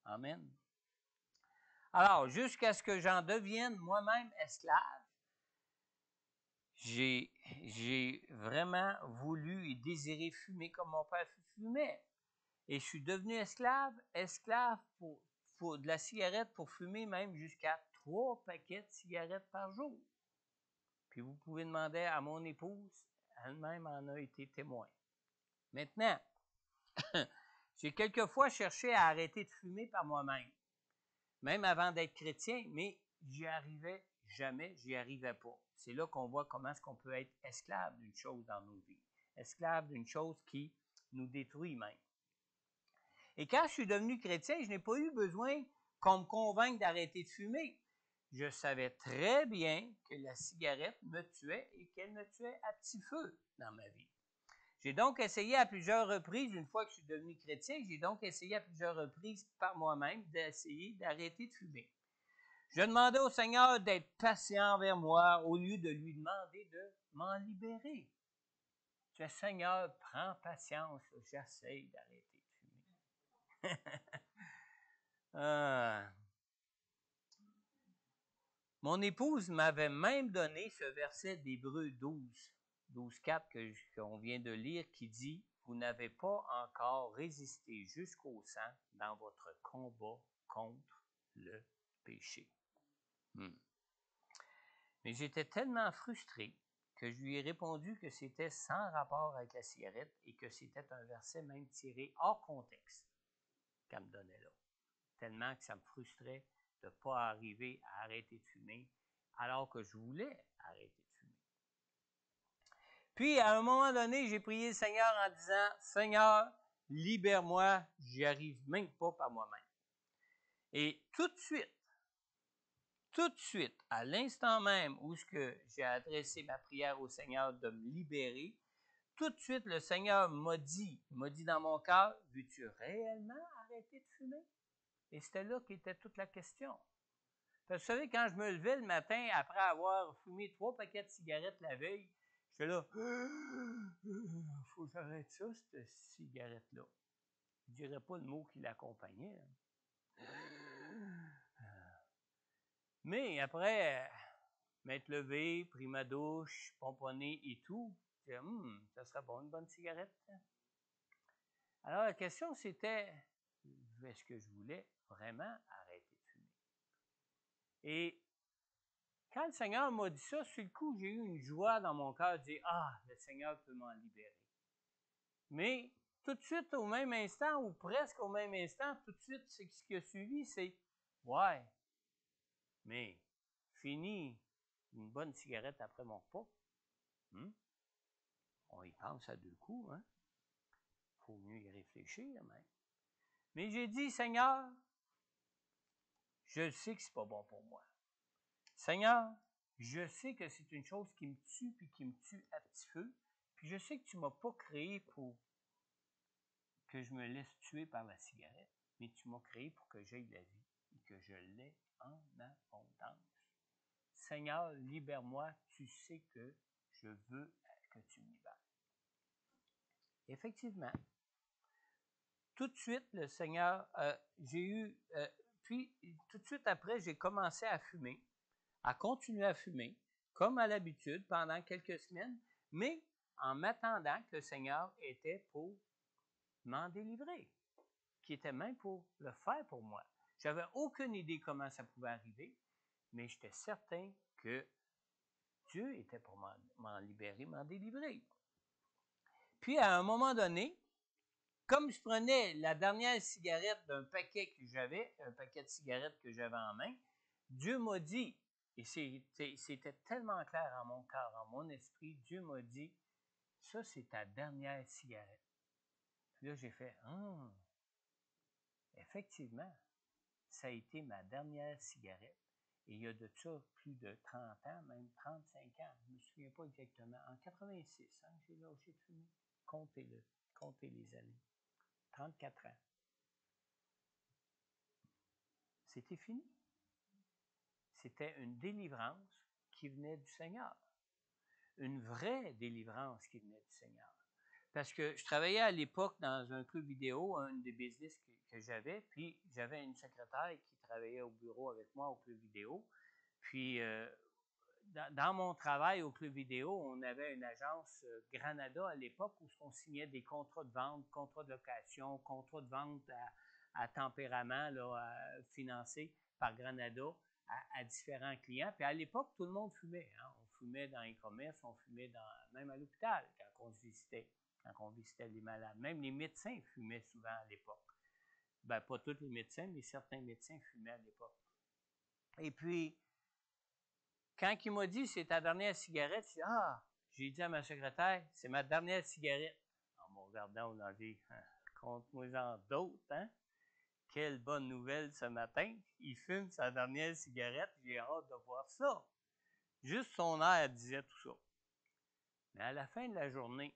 Amen. Alors, jusqu'à ce que j'en devienne moi-même esclave, j'ai vraiment voulu et désiré fumer comme mon père fumait. Et je suis devenu esclave pour de la cigarette pour fumer même jusqu'à 3 paquets de cigarettes par jour. Puis vous pouvez demander à mon épouse, elle-même en a été témoin. Maintenant, j'ai quelquefois cherché à arrêter de fumer par moi-même, même avant d'être chrétien, mais j'y arrivais jamais, j'y arrivais pas. C'est là qu'on voit comment est-ce qu'on peut être esclave d'une chose dans nos vies, esclave d'une chose qui nous détruit même. Et quand je suis devenu chrétien, je n'ai pas eu besoin qu'on me convainque d'arrêter de fumer. Je savais très bien que la cigarette me tuait et qu'elle me tuait à petit feu dans ma vie. J'ai donc essayé à plusieurs reprises, une fois que je suis devenu chrétien, j'ai donc essayé à plusieurs reprises par moi-même d'essayer d'arrêter de fumer. Je demandais au Seigneur d'être patient envers moi au lieu de lui demander de m'en libérer. Je dis, Seigneur, prends patience, j'essaye d'arrêter de fumer. Mon épouse m'avait même donné ce verset d'Hébreux 12:4 qu'on vient de lire, qui dit « Vous n'avez pas encore résisté jusqu'au sang dans votre combat contre le péché. » Mais j'étais tellement frustré que je lui ai répondu que c'était sans rapport avec la cigarette et que c'était un verset même tiré hors contexte qu'elle me donnait là. Tellement que ça me frustrait de ne pas arriver à arrêter de fumer alors que je voulais arrêter de fumer. Puis, à un moment donné, j'ai prié le Seigneur en disant « Seigneur, libère-moi, j'y arrive même pas par moi-même. » Et tout de suite, à l'instant même où j'ai adressé ma prière au Seigneur de me libérer, tout de suite, le Seigneur m'a dit dans mon cœur, « Veux-tu réellement arrêter de fumer? » Et c'était là qu'était toute la question. Parce que vous savez, quand je me levais le matin, après avoir fumé 3 paquets de cigarettes la veille, j'étais là, « Faut que j'arrête ça, cette cigarette-là. » Je ne dirais pas le mot qui l'accompagnait. Mais après m'être levé, pris ma douche, pomponné et tout, j'ai dit, ça serait bon, une bonne cigarette. Alors, la question, c'était, est-ce que je voulais vraiment arrêter de fumer? Et quand le Seigneur m'a dit ça, sur le coup, j'ai eu une joie dans mon cœur de dire, le Seigneur peut m'en libérer. Mais tout de suite, au même instant, ou presque au même instant, tout de suite, ce qui a suivi, c'est, ouais, mais fini une bonne cigarette après mon repas. On y pense à deux coups, hein? Faut mieux y réfléchir, même. Mais j'ai dit, Seigneur, je sais que c'est pas bon pour moi. Seigneur, je sais que c'est une chose qui me tue, puis qui me tue à petit feu, puis je sais que tu m'as pas créé pour que je me laisse tuer par la cigarette, mais tu m'as créé pour que j'aie la vie, et que je l'ai en abondance. Seigneur, libère-moi, tu sais que je veux que tu me libères. Effectivement, tout de suite, le Seigneur, puis tout de suite après, j'ai commencé à fumer, à continuer à fumer, comme à l'habitude, pendant quelques semaines, mais en m'attendant que le Seigneur était pour m'en délivrer, qui était même pour le faire pour moi. J'avais aucune idée comment ça pouvait arriver, mais j'étais certain que Dieu était pour m'en libérer, m'en délivrer. Puis, à un moment donné, comme je prenais la dernière cigarette d'un paquet que j'avais, un paquet de cigarettes que j'avais en main, Dieu m'a dit, et c'était tellement clair en mon cœur, en mon esprit, Dieu m'a dit, ça c'est ta dernière cigarette. Puis là, j'ai fait, effectivement, ça a été ma dernière cigarette. Et il y a de ça plus de 30 ans, même 35 ans, je ne me souviens pas exactement, en 86, j'ai lâché de fumer. Comptez les années. 34 ans. C'était fini. C'était une délivrance qui venait du Seigneur. Une vraie délivrance qui venait du Seigneur. Parce que je travaillais à l'époque dans un club vidéo, un des business que j'avais, puis j'avais une secrétaire qui travaillait au bureau avec moi au club vidéo. Puis, dans mon travail au club vidéo, on avait une agence Granada à l'époque où on signait des contrats de vente, contrats de location, contrats de vente à tempérament là, financés par Granada à différents clients. Puis à l'époque, tout le monde fumait. Hein? On fumait dans les commerces, on fumait même à l'hôpital quand on visitait les malades. Même les médecins fumaient souvent à l'époque. Ben, pas tous les médecins, mais certains médecins fumaient à l'époque. Et puis, quand il m'a dit c'est ta dernière cigarette, j'ai dit à ma secrétaire, c'est ma dernière cigarette. En me regardant, on a dit, compte-moi-en d'autres, hein? Quelle bonne nouvelle ce matin. Il fume sa dernière cigarette, j'ai hâte de voir ça. Juste son air disait tout ça. Mais à la fin de la journée,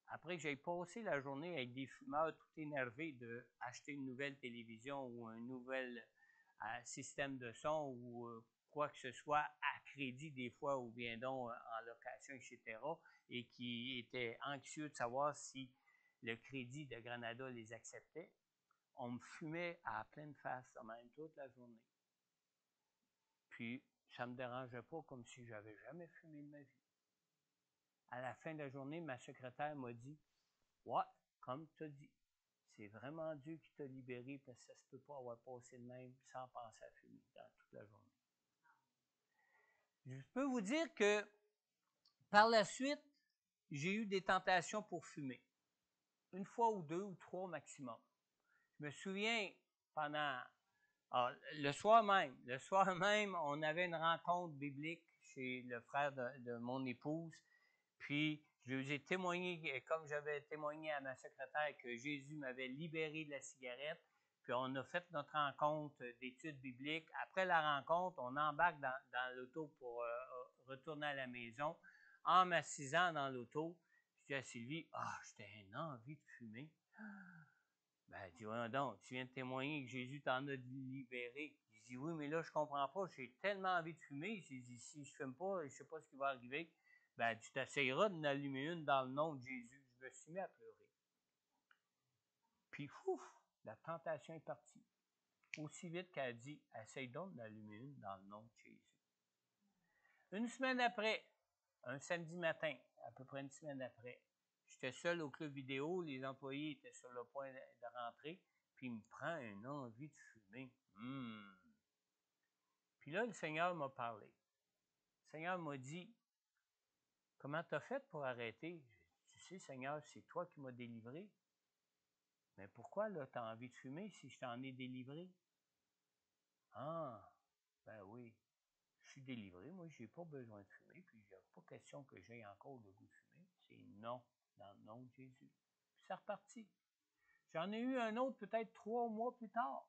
après que j'ai passé la journée avec des fumeurs tout énervés d'acheter une nouvelle télévision ou un nouvel système de son ou quoi que ce soit à crédit des fois ou bien donc en location, etc., et qui étaient anxieux de savoir si le crédit de Granada les acceptait, on me fumait à pleine face même toute la journée. Puis, ça ne me dérangeait pas comme si je n'avais jamais fumé de ma vie. À la fin de la journée, ma secrétaire m'a dit, ouais, comme tu as dit, c'est vraiment Dieu qui t'a libéré parce que ça ne se peut pas avoir passé de même sans penser à fumer dans toute la journée. Je peux vous dire que par la suite, j'ai eu des tentations pour fumer. Une fois ou deux ou trois maximum. Je me souviens le soir même, on avait une rencontre biblique chez le frère de mon épouse. Puis, je lui ai témoigné, comme j'avais témoigné à ma secrétaire, que Jésus m'avait libéré de la cigarette. Puis, on a fait notre rencontre d'études bibliques. Après la rencontre, on embarque dans l'auto pour retourner à la maison. En m'assisant dans l'auto, je dis à Sylvie, j'étais envie de fumer. Ben, dis, voyons donc, tu viens de témoigner que Jésus t'en a libéré. Je dis, oui, mais là, je comprends pas, j'ai tellement envie de fumer. J'ai dit, si je fume pas, je sais pas ce qui va arriver. Ben, tu t'essayeras d'en allumer une dans le nom de Jésus. Je me suis mis à pleurer. Puis, la tentation est partie. aussi vite qu'elle a dit, essaye donc d'allumer une dans le nom de Jésus. Une semaine après, un samedi matin, à peu près une semaine après, j'étais seul au club vidéo, les employés étaient sur le point de rentrer, puis il me prend une envie de fumer. Puis là, le Seigneur m'a parlé. Le Seigneur m'a dit, comment tu as fait pour arrêter? Tu sais, Seigneur, c'est toi qui m'as délivré. Mais pourquoi, là, tu as envie de fumer si je t'en ai délivré? Ah, ben oui, je suis délivré. Moi, je n'ai pas besoin de fumer, puis il n'y a pas question que j'aie encore le goût de fumer. C'est non, dans le nom de Jésus. Puis c'est reparti. J'en ai eu un autre peut-être 3 mois plus tard.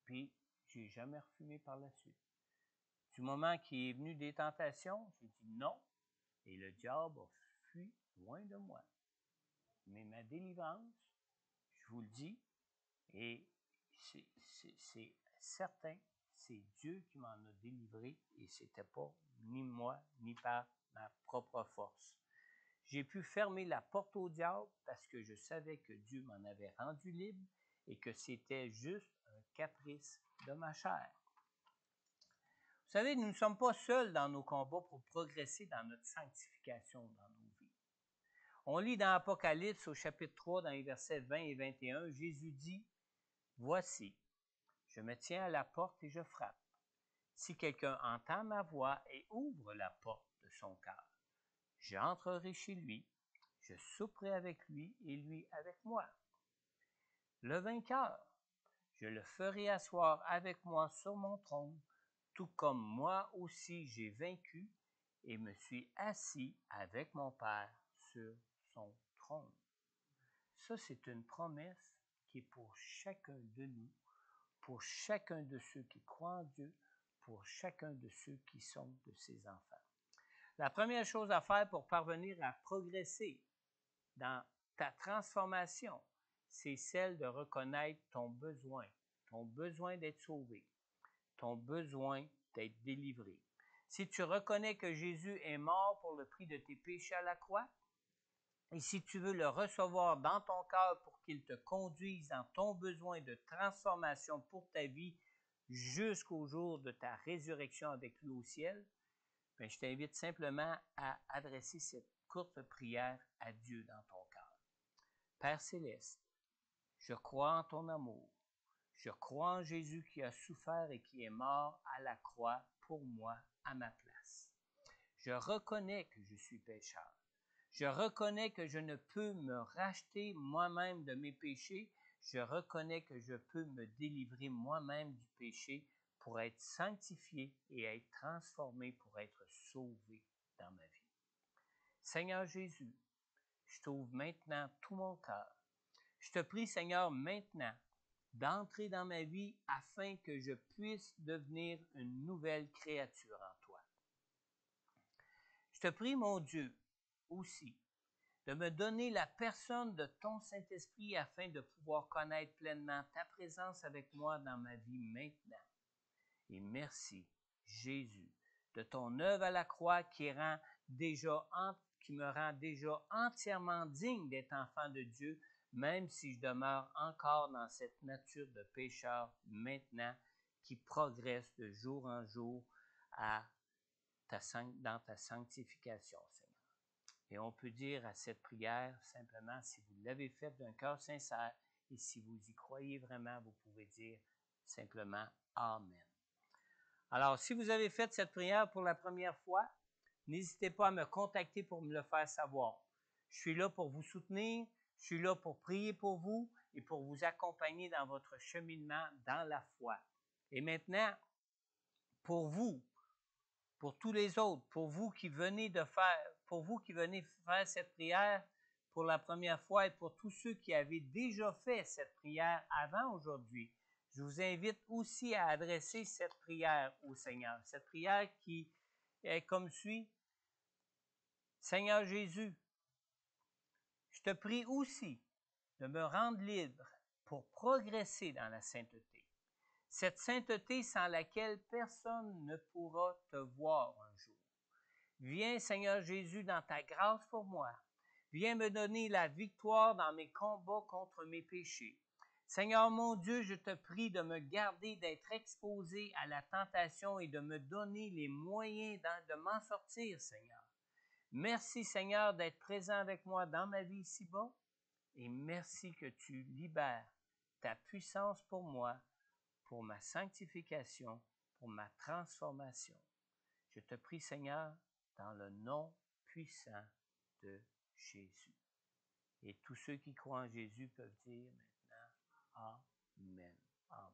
Puis, je n'ai jamais refumé par la suite. Du moment qu'il est venu des tentations, j'ai dit non, et le diable a fui loin de moi. Mais ma délivrance, je vous le dis, et c'est certain, c'est Dieu qui m'en a délivré, et c'était pas ni moi, ni par ma propre force. J'ai pu fermer la porte au diable parce que je savais que Dieu m'en avait rendu libre et que c'était juste un caprice de ma chair. Vous savez, nous ne sommes pas seuls dans nos combats pour progresser dans notre sanctification dans nos vies. On lit dans Apocalypse au chapitre 3, dans les versets 20 et 21, Jésus dit, « Voici, je me tiens à la porte et je frappe. Si quelqu'un entend ma voix et ouvre la porte de son cœur, j'entrerai chez lui, je souperai avec lui et lui avec moi. Le vainqueur, je le ferai asseoir avec moi sur mon trône, tout comme moi aussi j'ai vaincu et me suis assis avec mon Père sur son trône. » Ça, c'est une promesse qui est pour chacun de nous, pour chacun de ceux qui croient en Dieu, pour chacun de ceux qui sont de ses enfants. La première chose à faire pour parvenir à progresser dans ta transformation, c'est celle de reconnaître ton besoin d'être sauvé, ton besoin d'être délivré. Si tu reconnais que Jésus est mort pour le prix de tes péchés à la croix, et si tu veux le recevoir dans ton cœur pour qu'il te conduise dans ton besoin de transformation pour ta vie jusqu'au jour de ta résurrection avec lui au ciel, bien, je t'invite simplement à adresser cette courte prière à Dieu dans ton cœur. Père céleste, je crois en ton amour. Je crois en Jésus qui a souffert et qui est mort à la croix pour moi à ma place. Je reconnais que je suis pécheur. Je reconnais que je ne peux me racheter moi-même de mes péchés. Je reconnais que je peux me délivrer moi-même du péché pour être sanctifié et être transformé, pour être sauvé dans ma vie. Seigneur Jésus, je t'ouvre maintenant tout mon cœur. Je te prie, Seigneur, maintenant, d'entrer dans ma vie afin que je puisse devenir une nouvelle créature en toi. Je te prie, mon Dieu, aussi, de me donner la personne de ton Saint-Esprit afin de pouvoir connaître pleinement ta présence avec moi dans ma vie maintenant. Et merci, Jésus, de ton œuvre à la croix qui me rend déjà entièrement digne d'être enfant de Dieu, même si je demeure encore dans cette nature de pécheur maintenant qui progresse de jour en jour dans ta sanctification, Seigneur. Et on peut dire à cette prière, simplement, si vous l'avez faite d'un cœur sincère et si vous y croyez vraiment, vous pouvez dire simplement Amen. Alors, si vous avez fait cette prière pour la première fois, n'hésitez pas à me contacter pour me le faire savoir. Je suis là pour vous soutenir, je suis là pour prier pour vous et pour vous accompagner dans votre cheminement dans la foi. Et maintenant, pour vous, pour tous les autres, pour vous qui venez faire cette prière pour la première fois et pour tous ceux qui avaient déjà fait cette prière avant aujourd'hui, je vous invite aussi à adresser cette prière au Seigneur. Cette prière qui est comme suit. Seigneur Jésus, je te prie aussi de me rendre libre pour progresser dans la sainteté. Cette sainteté sans laquelle personne ne pourra te voir un jour. Viens, Seigneur Jésus, dans ta grâce pour moi. Viens me donner la victoire dans mes combats contre mes péchés. Seigneur mon Dieu, je te prie de me garder d'être exposé à la tentation et de me donner les moyens de m'en sortir, Seigneur. Merci, Seigneur, d'être présent avec moi dans ma vie ici-bas et merci que tu libères ta puissance pour moi, pour ma sanctification, pour ma transformation. Je te prie, Seigneur, dans le nom puissant de Jésus. Et tous ceux qui croient en Jésus peuvent dire maintenant, Amen. Amen.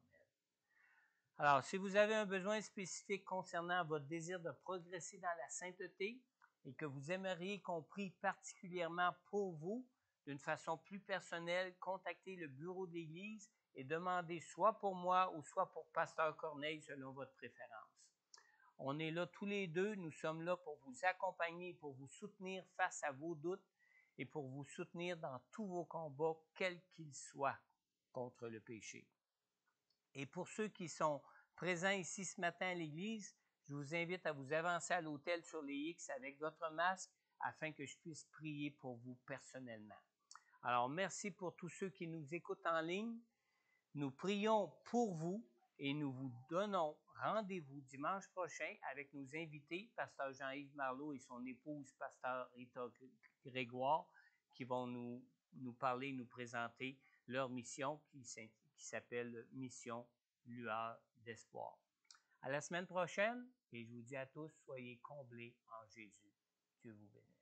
Alors, si vous avez un besoin spécifique concernant votre désir de progresser dans la sainteté et que vous aimeriez qu'on prie particulièrement pour vous d'une façon plus personnelle, contactez le bureau de l'Église et demandez soit pour moi ou soit pour Pasteur Corneille selon votre préférence. On est là tous les deux, nous sommes là pour vous accompagner, pour vous soutenir face à vos doutes et pour vous soutenir dans tous vos combats, quels qu'ils soient, contre le péché. Et pour ceux qui sont présents ici ce matin à l'église, je vous invite à vous avancer à l'autel sur les X avec votre masque afin que je puisse prier pour vous personnellement. Alors, merci pour tous ceux qui nous écoutent en ligne. Nous prions pour vous et nous vous donnons rendez-vous dimanche prochain avec nos invités, Pasteur Jean-Yves Marleau et son épouse, Pasteur Rita Grégoire, qui vont nous parler, nous présenter leur mission qui s'appelle Mission Lueur d'Espoir. À la semaine prochaine et je vous dis à tous, soyez comblés en Jésus. Dieu vous bénisse.